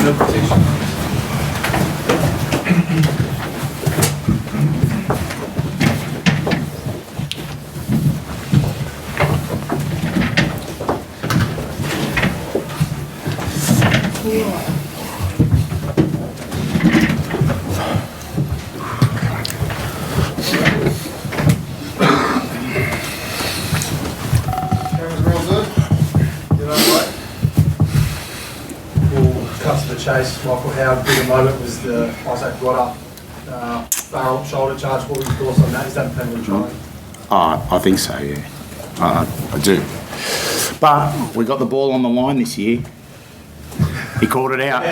Penalty petition. Chase, Michael, how big a moment was the Isaac Rodder Farrell shoulder charge? What were your thoughts on that? Is that a penalty try? I think so, yeah. I do. But we got the ball on the line this year. He called it out.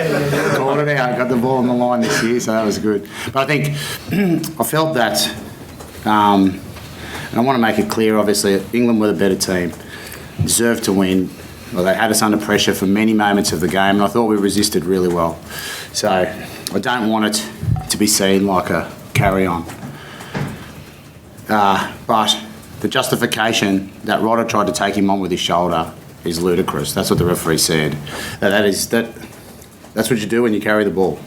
Called it out. Got the ball on the line this year, so that was good. But I think I felt that, and I want to make it clear, obviously, England were the better team, deserved to win. Well, they had us under pressure for many moments of the game, and I thought we resisted really well. So I don't want it to be seen like a carry-on. But the justification that Rodder tried to take him on with his shoulder is ludicrous. That's what the referee said. That's what you do when you carry the ball.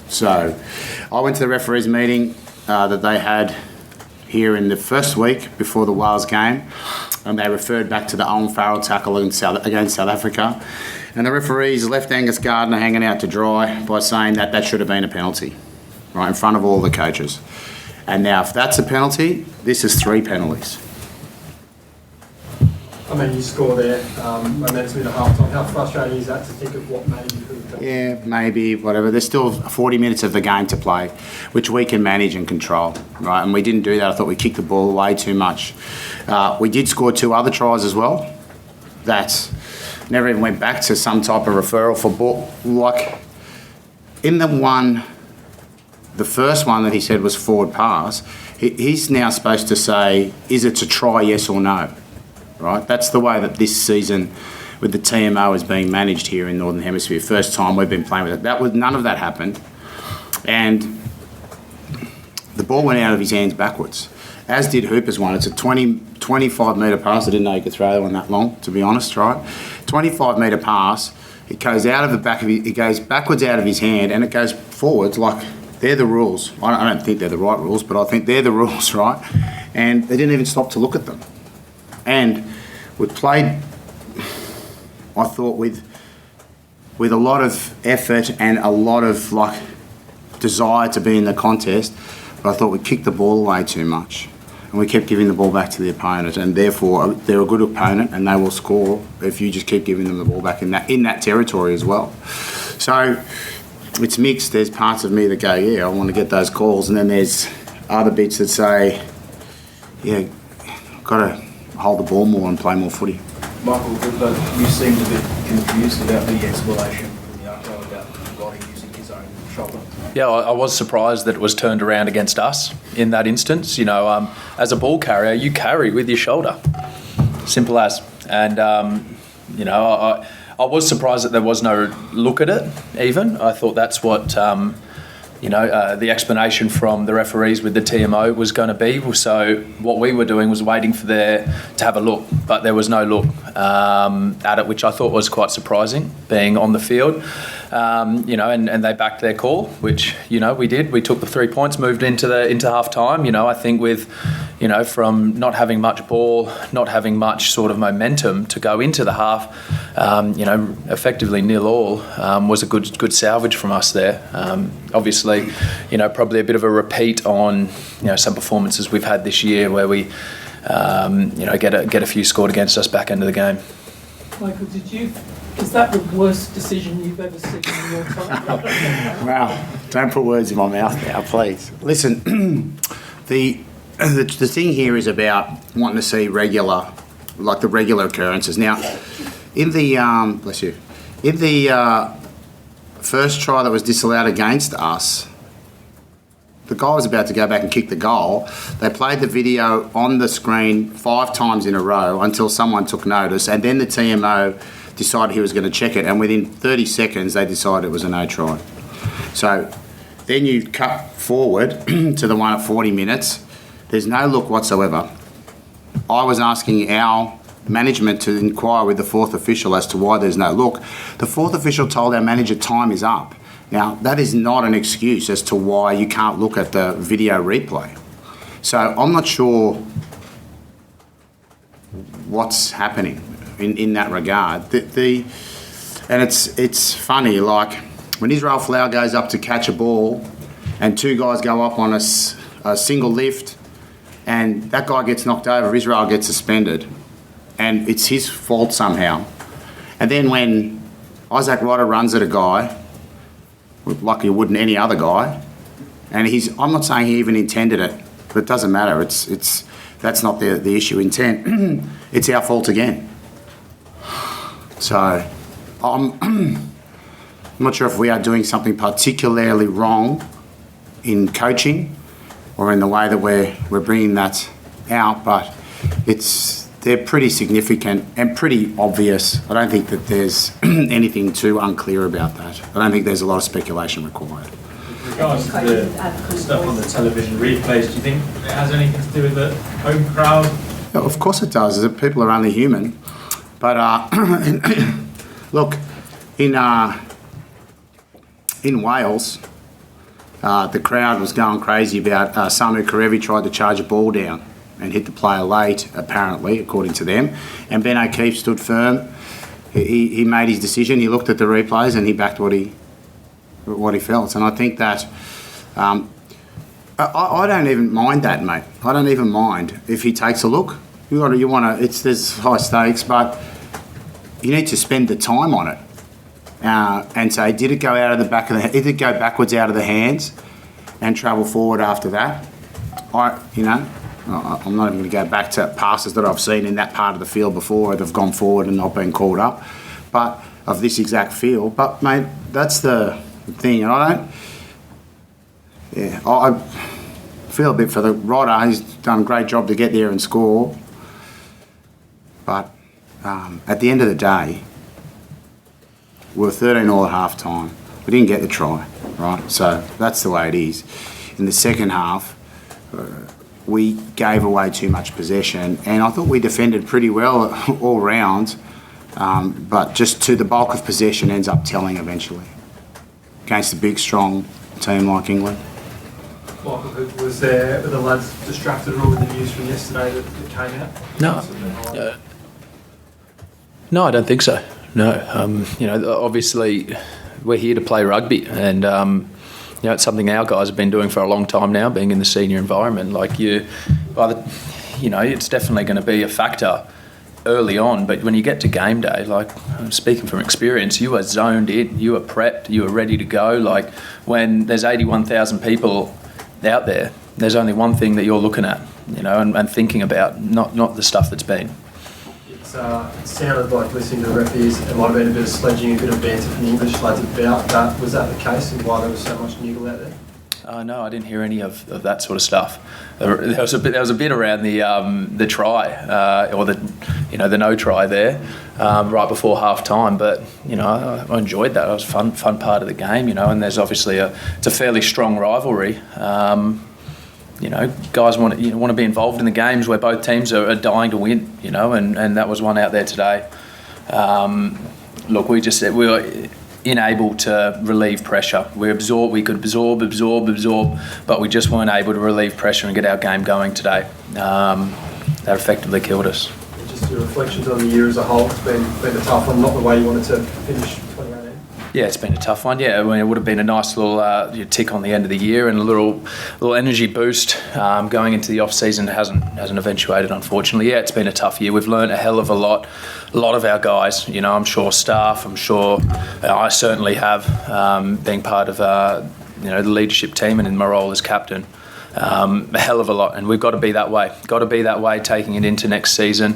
So I went to the referees' meeting that they had here in the first week before the Wales game, and they referred back to the Owen Farrell tackle against South Africa. And the referees left Angus Gardner hanging out to dry by saying that that should have been a penalty, right, in front of all the coaches. And now, if that's a penalty, this is 3 penalties. I mean, you score there, momentum at half time. How frustrating is that to think of what maybe you could have done? Yeah, maybe, whatever. There's still 40 minutes of the game to play, which we can manage and control, right? And we didn't do that. I thought we kicked the ball away too much. We did score 2 other tries as well. That never even went back to some type of referral for ball. Like, in the first one that he said was forward pass, he's now supposed to say, is it to try, yes or no? Right? That's the way that this season with the TMO is being managed here in Northern Hemisphere. First time we've been playing with it. None of that happened. And the ball went out of his hands backwards, as did Hooper's one. It's a 25 metre pass. I didn't know you could throw one that long, to be honest, right? 25 metre pass. It goes out of the back of it goes backwards out of his hand, and it goes forwards. Like, they're the rules. I don't think they're the right rules, but I think they're the rules, right? And they didn't even stop to look at them. And we played, I thought, with a lot of effort and a lot of desire to be in the contest, but I thought we kicked the ball away too much, and we kept giving the ball back to the opponent, and therefore they're a good opponent and they will score if you just keep giving them the ball back in that territory as well. So it's mixed. There's parts of me that go, yeah, I want to get those calls, and then there's other bits that say, yeah, got to hold the ball more and play more footy. Michael, you seemed a bit confused about the explanation from the arco about Roddy using his own shoulder. Yeah, I was surprised that it was turned around against us in that instance. You know, as a ball carrier, you carry with your shoulder. Simple as. And, you know, I was surprised that there was no look at it even. I thought that's what... the explanation from the referees with the TMO was going to be. So what we were doing was waiting for to have a look, but there was no look at it, which I thought was quite surprising, being on the field. And they backed their call, which, we did. We took the 3 points, moved into half time. I think with, from not having much ball, not having much sort of momentum to go into the half, effectively 0-0 was a good salvage from us there. Obviously, probably a bit of a repeat on, some performances we've had this year where we, get a few scored against us back into the game. Michael, is that the worst decision you've ever seen in your time? Wow, don't put words in my mouth now, please. Listen, the thing here is about wanting to see the regular occurrences. Now, in the first try that was disallowed against us, the guy was about to go back and kick the goal. They played the video on the screen 5 times in a row until someone took notice, and then the TMO decided he was going to check it, and within 30 seconds they decided it was a no try. So then you cut forward to the one at 40 minutes. There's no look whatsoever. I was asking management to inquire with the fourth official as to why there's no look. The fourth official told our manager time is up. Now, that is not an excuse as to why you can't look at the video replay. So I'm not sure what's happening in that regard. And it's funny, like when Israel Folau goes up to catch a ball and two guys go up on a single lift and that guy gets knocked over, Israel gets suspended. And it's his fault somehow. And then when Isaac Rodder runs at a guy, like he wouldn't any other guy, and I'm not saying he even intended it, but it doesn't matter. That's not the issue. Intent. It's our fault again. So I'm not sure if we are doing something particularly wrong in coaching or in the way that we're bringing that out, but they're pretty significant and pretty obvious. I don't think that there's anything too unclear about that. I don't think there's a lot of speculation required. With regards to the stuff on the television replays, do you think it has anything to do with the home crowd? Yeah, of course it does. People are only human. But look, in Wales, the crowd was going crazy about Samu Karevi tried to charge a ball down and hit the player late, apparently, according to them. And Ben O'Keefe stood firm. He made his decision. He looked at the replays and he backed what he felt. And I think that I don't even mind that, mate. I don't even mind if he takes a look. There's high stakes, but you need to spend the time on it and say, did it go out of the back of did it go backwards out of the hands and travel forward after that? I'm not even going to go back to passes that I've seen in that part of the field before that have gone forward and not been called up, but of this exact field. But mate, that's the thing, and I feel a bit for the Rodder. He's done a great job to get there and score, but at the end of the day, we were 13-all at half time. We didn't get the try, right? So that's the way it is. In the second half, we gave away too much possession, and I thought we defended pretty well all round, but just the bulk of possession ends up telling eventually against a big, strong team like England. Michael, were the lads distracted at all with the news from yesterday that came out? No. No, I don't think so. No. Obviously, we're here to play rugby, and it's something our guys have been doing for a long time now, being in the senior environment. It's definitely going to be a factor early on, but when you get to game day, like I'm speaking from experience, you are zoned in, you are prepped, you are ready to go. Like when there's 81,000 people out there, there's only one thing that you're looking at, and thinking about, not the stuff that's been. It sounded like, listening to the referees, it might have been a bit of sledging, a bit of banter from the English lads about that. Was that the case, and why there was so much niggle out there? No, I didn't hear any of that sort of stuff. There was a bit around the try or the no try there right before half time, but I enjoyed that. It was a fun part of the game, and there's obviously it's a fairly strong rivalry. Guys want to be involved in the games where both teams are dying to win, and that was one out there today. Look, we were unable to relieve pressure. We could absorb, but we just weren't able to relieve pressure and get our game going today. That effectively killed us. Just your reflections on the year as a whole. It's been a tough one, not the way you wanted to finish 2018. Yeah, it's been a tough one. Yeah, it would have been a nice little tick on the end of the year and a little energy boost going into the off season. Hasn't eventuated, unfortunately. Yeah, it's been a tough year. We've learned a hell of a lot. A lot of our guys, I'm sure staff. I'm sure I certainly have, being part of the leadership team and in my role as captain. A hell of a lot, and we've got to be that way. Got to be that way taking it into next season.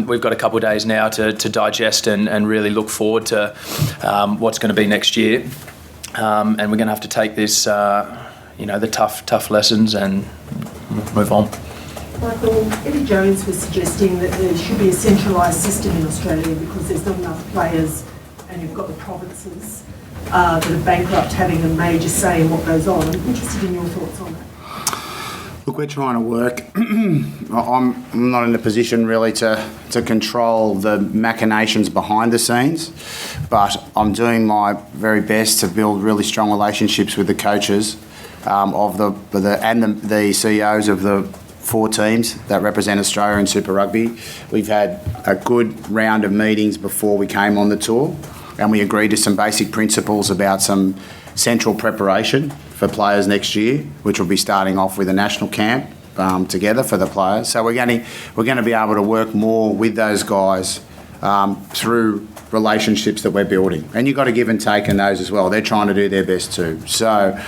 We've got a couple of days now to digest and really look forward to what's going to be next year. And we're going to have to take this, the tough lessons and move on. Michael, Eddie Jones was suggesting that there should be a centralised system in Australia because there's not enough players, and you've got the provinces that are bankrupt having a major say in what goes on. I'm interested in your thoughts on that. Look, we're trying to work. I'm not in a position really to control the machinations behind the scenes, but I'm doing my very best to build really strong relationships with the coaches of the CEOs of the 4 teams that represent Australia in Super Rugby. We've had a good round of meetings before we came on the tour, and we agreed to some basic principles about some central preparation for players next year, which will be starting off with a national camp together for the players. So we're going to be able to work more with those guys through relationships that we're building, and you've got to give and take in those as well. They're trying to do their best too. So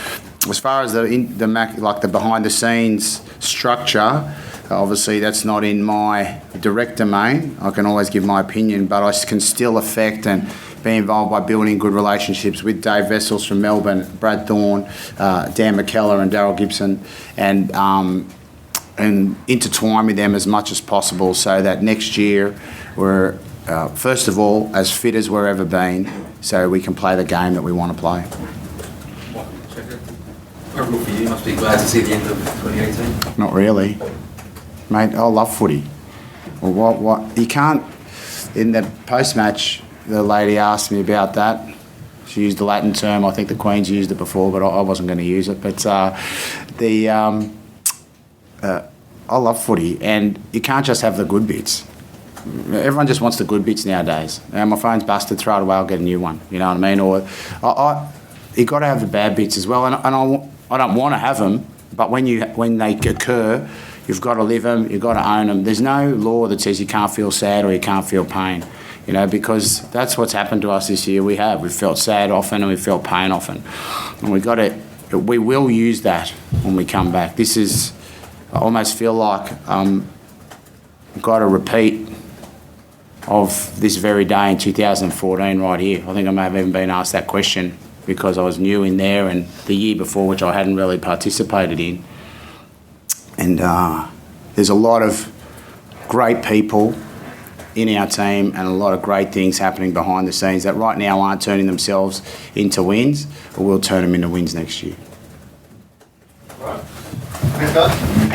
as far as the behind the scenes structure, obviously that's not in my direct domain. I can always give my opinion, but I can still affect and be involved by building good relationships with Dave Vessels from Melbourne, Brad Thorne, Dan McKellar and Daryl Gibson, and intertwine with them as much as possible so that next year we're, first of all, as fit as we've ever been, so we can play the game that we want to play. Overall for you, you must be glad to see the end of 2018. Not really. Mate, I love footy. Well, what you can't, in the post-match, the lady asked me about that. She used the Latin term. I think the Queen's used it before, but I wasn't going to use it. But I love footy, and you can't just have the good bits. Everyone just wants the good bits nowadays. My phone's busted, throw it away, I'll get a new one. You know what I mean? Or you got to have the bad bits as well, and I don't want to have them, but when they occur, you've got to live them, you've got to own them. There's no law that says you can't feel sad or you can't feel pain, you know, because that's what's happened to us this year. We've felt sad often and we've felt pain often, and we will use that when we come back. I almost feel like I've got a repeat of this very day in 2014 right here. I think I may have even been asked that question because I was new in there, and the year before, which I hadn't really participated in. And there's a lot of great people in our team and a lot of great things happening behind the scenes that right now aren't turning themselves into wins, but we'll turn them into wins next year. Right. Thanks, guys.